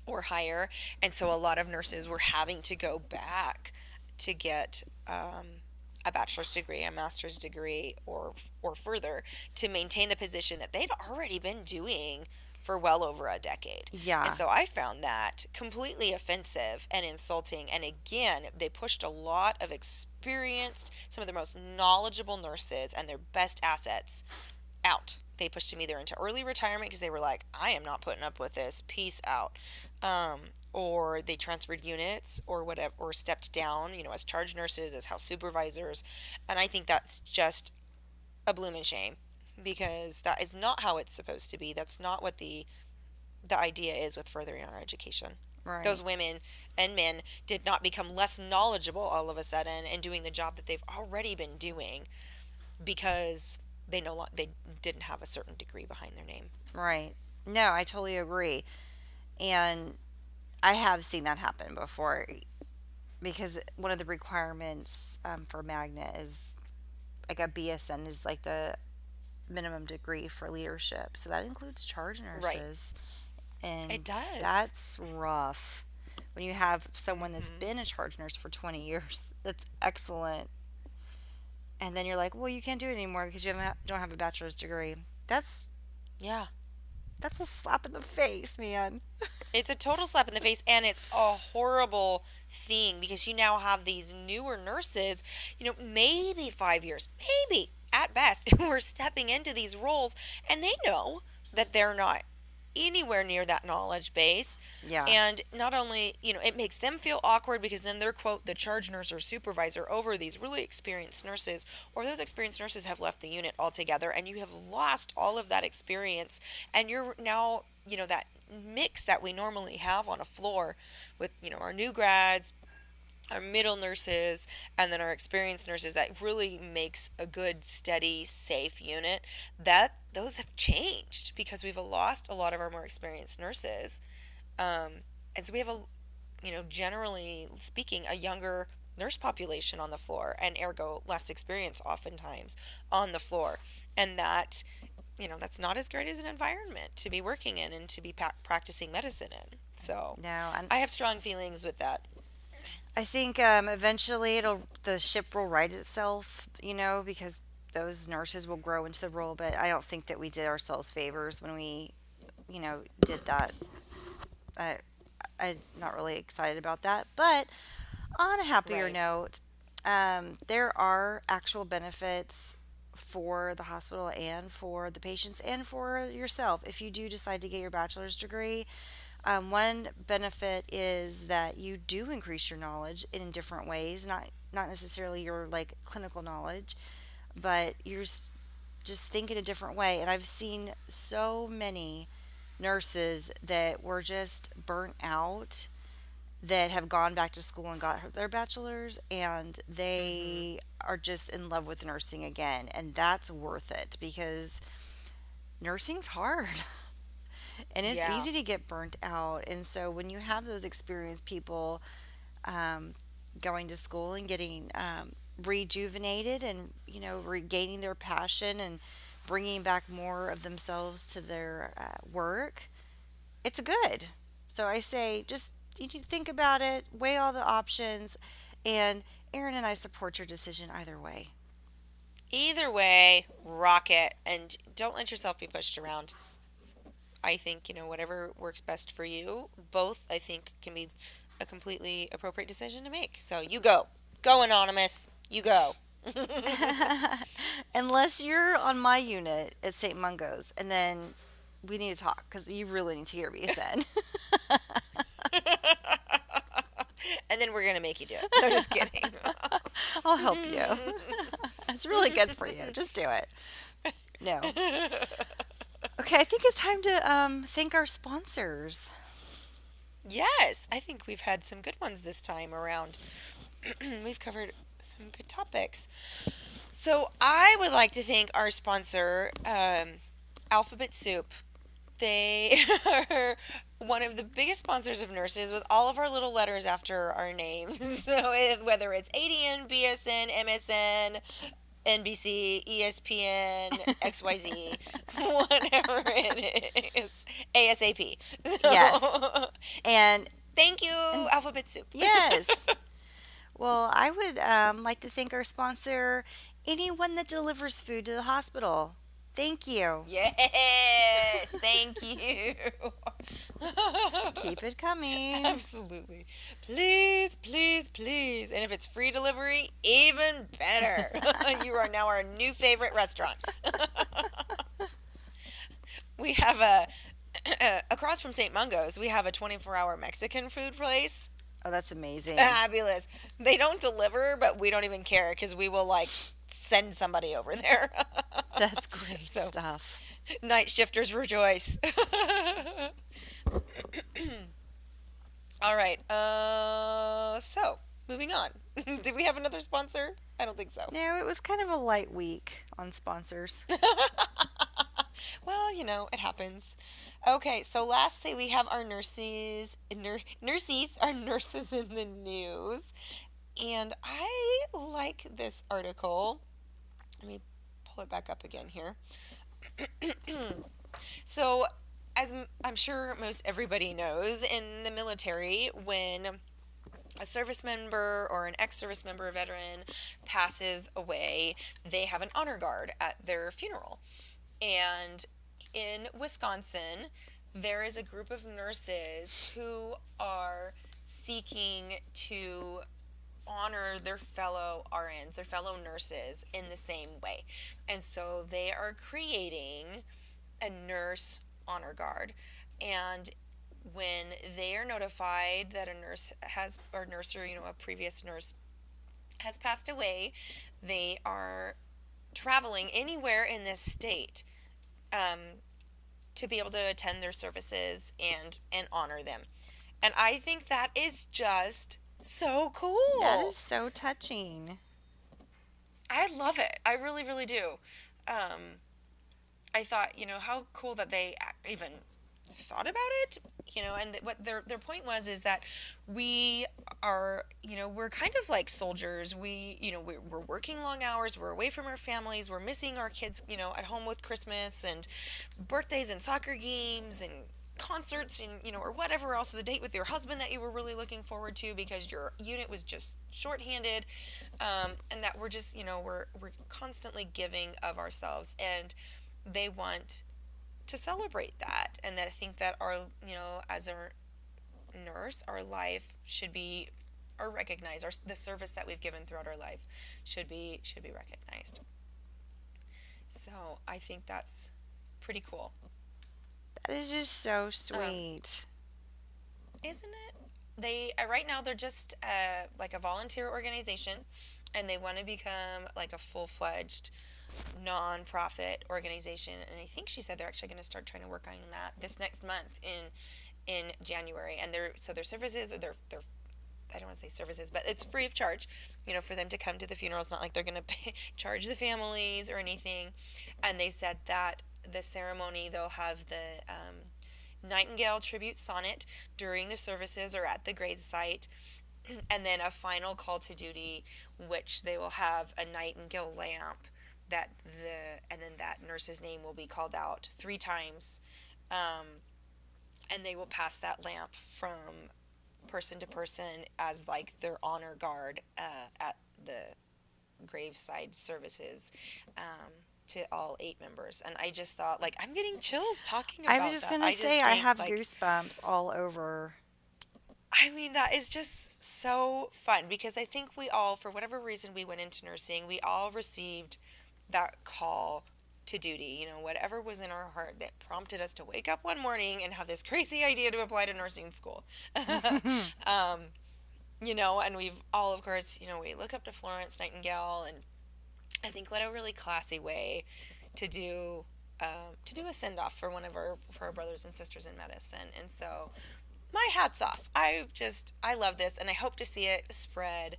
Speaker 1: or higher, and so a lot of nurses were having to go back to get a bachelor's degree, a master's degree, or further to maintain the position that they'd already been doing for well over a decade. And
Speaker 3: Yeah,
Speaker 1: so I found that completely offensive and insulting. And again, they pushed a lot of experienced, some of the most knowledgeable nurses and their best assets out. They pushed him either into early retirement because they were like, I am not putting up with this. Peace out. Or they transferred units or whatever, or stepped down, as charge nurses, as house supervisors. And I think that's just a bloomin' shame because that is not how it's supposed to be. That's not what the idea is with furthering our education.
Speaker 3: right.
Speaker 1: Those women and men did not become less knowledgeable all of a sudden and doing the job that they've already been doing because they didn't have a certain degree behind their name.
Speaker 3: Right. No, I totally agree. And I have seen that happen before because one of the requirements for magnet is like a BSN is like the minimum degree for leadership. So that includes charge
Speaker 1: Right.
Speaker 3: nurses.
Speaker 1: It
Speaker 3: And
Speaker 1: does.
Speaker 3: that's rough. When you have someone that's
Speaker 1: Hmm.
Speaker 3: been a charge nurse for 20 years, that's excellent. And then you're like, well, you can't do it anymore because don't have a bachelor's degree. That's
Speaker 1: Yeah.
Speaker 3: that's a slap in the face, man.
Speaker 1: It's a total slap in the face, and it's a horrible thing because you now have these newer nurses, maybe 5 years, maybe at best, who are stepping into these roles, and they know that they're not anywhere near that knowledge base.
Speaker 3: Yeah.
Speaker 1: And not only, it makes them feel awkward because then they're, quote, the charge nurse or supervisor over these really experienced nurses, or those experienced nurses have left the unit altogether, and you have lost all of that experience, and you're now, that mix that we normally have on a floor with, our new grads, our middle nurses, and then our experienced nurses, that really makes a good, steady, safe unit. That those have changed because we've lost a lot of our more experienced nurses. And so we have generally speaking, a younger nurse population on the floor, and ergo less experience oftentimes on the floor. And that, that's not as great as an environment to be working in and to be practicing medicine in. So
Speaker 3: No, and
Speaker 1: I have strong feelings with that.
Speaker 3: I think eventually the ship will right itself, because those nurses will grow into the role. But I don't think that we did ourselves favors when we, did that. I, I'm not really excited about that. But on a happier
Speaker 1: Right.
Speaker 3: note, there are actual benefits for the hospital and for the patients and for yourself if you do decide to get your bachelor's degree. One benefit is that you do increase your knowledge in different ways, not necessarily your like clinical knowledge, but just think in a different way. And I've seen so many nurses that were just burnt out that have gone back to school and got their bachelor's, and
Speaker 1: Hmm.
Speaker 3: they are just in love with nursing again, and that's worth it because nursing's hard. And it's
Speaker 1: Yeah.
Speaker 3: easy to get burnt out. And so when you have those experienced people um, going to school and getting rejuvenated and regaining their passion and bringing back more of themselves to their work, it's good. So I say just you need to think about it, weigh all the options, and Aaron and I support your decision either way.
Speaker 1: Either way, rock it and don't let yourself be pushed around. I think, whatever works best for you, both I think can be a completely appropriate decision to make. So you go. Go, Anonymous. You go.
Speaker 3: Unless you're on my unit at St. Mungo's, and then we need to talk because you really need to hear BSN.
Speaker 1: And then we're going to make you do it. No, just kidding.
Speaker 3: I'll help you. It's really good for you. Just do it. No. Okay, I think it's time to thank our sponsors.
Speaker 1: Yes, I think we've had some good ones this time around. We've covered some good topics. So I would like to thank our sponsor, Alphabet Soup. They are one of the biggest sponsors of nurses with all of our little letters after our names. So whether it's ADN, BSN, MSN, NBC, ESPN, XYZ, whatever it is, ASAP.
Speaker 3: Yes.
Speaker 1: So
Speaker 3: And
Speaker 1: thank you,
Speaker 3: and
Speaker 1: Alphabet Soup.
Speaker 3: yes. Well, I would like to thank our sponsor, anyone that delivers food to the hospital. Thank you.
Speaker 1: Yes, thank you.
Speaker 3: Keep it coming.
Speaker 1: Absolutely. Please, please, please. And if it's free delivery, even better. You are now our new favorite restaurant. We have across from St. Mungo's, we have a 24-hour Mexican food place.
Speaker 3: Oh, that's amazing.
Speaker 1: Fabulous. They don't deliver, but we don't even care because we will like send somebody over there.
Speaker 3: That's great
Speaker 1: So,
Speaker 3: stuff.
Speaker 1: night shifters rejoice. All right. So moving on. Did we have another sponsor? I don't think so.
Speaker 3: No, it was kind of a light week on sponsors.
Speaker 1: Well, it happens. Okay, so lastly, we have our nurses, our nurses in the news. And I like this article Let me pull it back up again here. So, as I'm sure most everybody knows, in the military, when a service member or an ex-service member or veteran passes away, they have an honor guard at their funeral. And in Wisconsin, there is a group of nurses who are seeking to honor their fellow RNs, their fellow nurses in the same way. And so they are creating a nurse honor guard. And when they are notified that a nurse has, or nurse, or a previous nurse has passed away, they are traveling anywhere in this state to be able to attend their services and honor them. And I think that is just so
Speaker 3: That
Speaker 1: cool.
Speaker 3: is so touching.
Speaker 1: I love it. I really, really do. I thought, how cool that they even thought about it, and what their point was is that we are, we're kind of like soldiers. We're working long hours, we're away from our families, we're missing our kids, at home with Christmas and birthdays and soccer games and concerts and or whatever else, the date with your husband that you were really looking forward to because your unit was just shorthanded, and that we're just we're constantly giving of ourselves, and they want to celebrate that, and I think that our as a nurse, our life should be or recognized, the service that we've given throughout our life should be recognized. So I think that's pretty cool.
Speaker 3: That is just so
Speaker 1: um,
Speaker 3: sweet.
Speaker 1: Isn't it? They right now they're just like a volunteer organization, and they want to become like a full-fledged non-profit organization, and I think she said they're actually going to start trying to work on that this next month in January. And their services, or their I don't want to say services, but it's free of charge, for them to come to the funeral. It's not like they're going to charge the families or anything. And they said that the ceremony, they'll have the Nightingale tribute sonnet during the services or at the grave site, and then a final call to duty, which they will have a nightingale lamp and then that nurse's name will be called out 3 times, and they will pass that lamp from person to person as like their honor guard at the graveside services, to all 8 members. And I just thought, like, I'm getting chills talking
Speaker 3: I was
Speaker 1: about
Speaker 3: just
Speaker 1: that.
Speaker 3: gonna
Speaker 1: I just
Speaker 3: say I
Speaker 1: think,
Speaker 3: have
Speaker 1: like,
Speaker 3: goosebumps all over.
Speaker 1: I mean, that is just so fun because I think we all, for whatever reason we went into nursing, we all received that call to duty, whatever was in our heart that prompted us to wake up one morning and have this crazy idea to apply to nursing school. um, and we've all, of course, we look up to Florence Nightingale, and I think what a really classy way to do a send off for our brothers and sisters in medicine. And so my hat's off. I love this, and I hope to see it spread,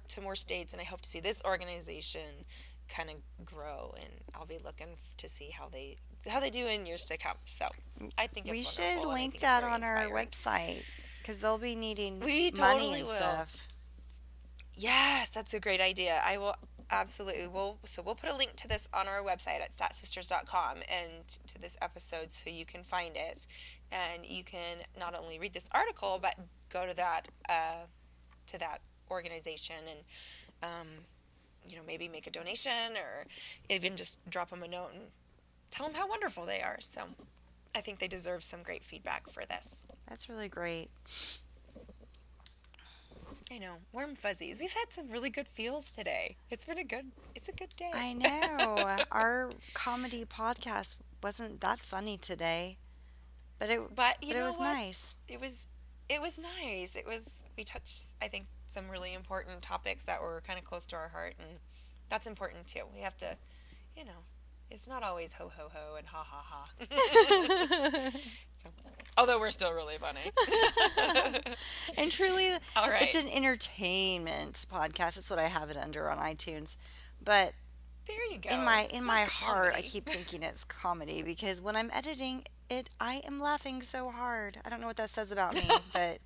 Speaker 1: to more states, and I hope to see this organization kind of grow. And I'll be looking to see how they do in years to come. So I think
Speaker 3: We
Speaker 1: it's
Speaker 3: should
Speaker 1: wonderful, and I
Speaker 3: link
Speaker 1: think it's
Speaker 3: that
Speaker 1: very
Speaker 3: on our
Speaker 1: inspiring.
Speaker 3: website because they'll be needing
Speaker 1: We
Speaker 3: money
Speaker 1: totally
Speaker 3: and
Speaker 1: will.
Speaker 3: stuff.
Speaker 1: Yes, that's a great idea. I will absolutely. We'll put a link to this on our website at statsisters.com and to this episode so you can find it, and you can not only read this article but go to that organization and maybe make a donation or even just drop them a note and tell them how wonderful they are. So I think they deserve some great feedback for this.
Speaker 3: That's really great.
Speaker 1: I know, warm fuzzies. We've had some really good feels today. It's a good day.
Speaker 3: I know. Our comedy podcast wasn't that funny today, but
Speaker 1: But you
Speaker 3: it
Speaker 1: know
Speaker 3: was
Speaker 1: what?
Speaker 3: nice.
Speaker 1: It was nice. We touched, I think, some really important topics that were kind of close to our heart, and that's important too. We have to, you know, it's not always ho ho ho and ha ha ha. So, although we're still really funny.
Speaker 3: And truly,
Speaker 1: All
Speaker 3: it's
Speaker 1: right.
Speaker 3: an entertainment podcast. That's what I have it under on iTunes. But
Speaker 1: There you go.
Speaker 3: in my
Speaker 1: It's
Speaker 3: in
Speaker 1: not
Speaker 3: my heart, I
Speaker 1: comedy.
Speaker 3: keep thinking it's comedy because when I'm editing it, I am laughing so hard. I don't know what that says about me, but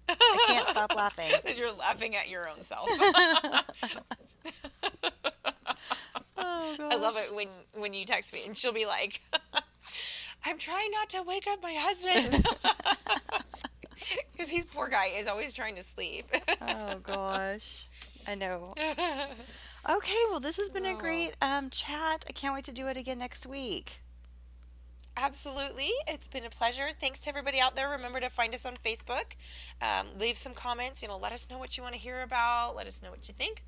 Speaker 3: I can't stop laughing.
Speaker 1: That you're laughing at your own self.
Speaker 3: Oh
Speaker 1: I love
Speaker 3: gosh.
Speaker 1: it when you text me and she'll be like, I'm trying not to wake up my husband. Because he's poor guy is always trying to sleep.
Speaker 3: Oh gosh. I know. Okay, well this has been a
Speaker 1: Oh.
Speaker 3: great chat. I can't wait to do it again next week.
Speaker 1: Absolutely. It's been a pleasure. Thanks to everybody out there. Remember to find us on Facebook. Leave some comments. Let us know what you want to hear about. Let us know what you think.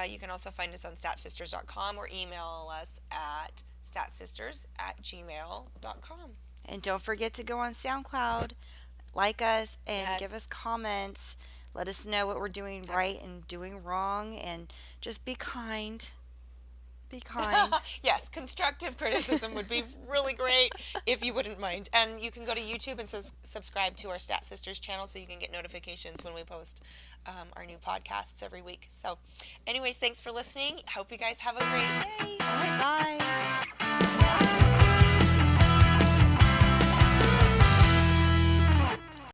Speaker 1: You can also find us on statsisters.com or email us at statsisters@gmail.com.
Speaker 3: And don't forget to go on SoundCloud, like us, and give
Speaker 1: Yes.
Speaker 3: us comments. Let us know what we're doing right and doing wrong, and just be kind. Be kind.
Speaker 1: Yes, constructive criticism would be really great if you wouldn't mind. And you can go to YouTube and subscribe to our Stat Sisters channel so you can get notifications when we post our new podcasts every week. So, anyways, thanks for listening. Hope you guys have a great day.
Speaker 3: All right, bye.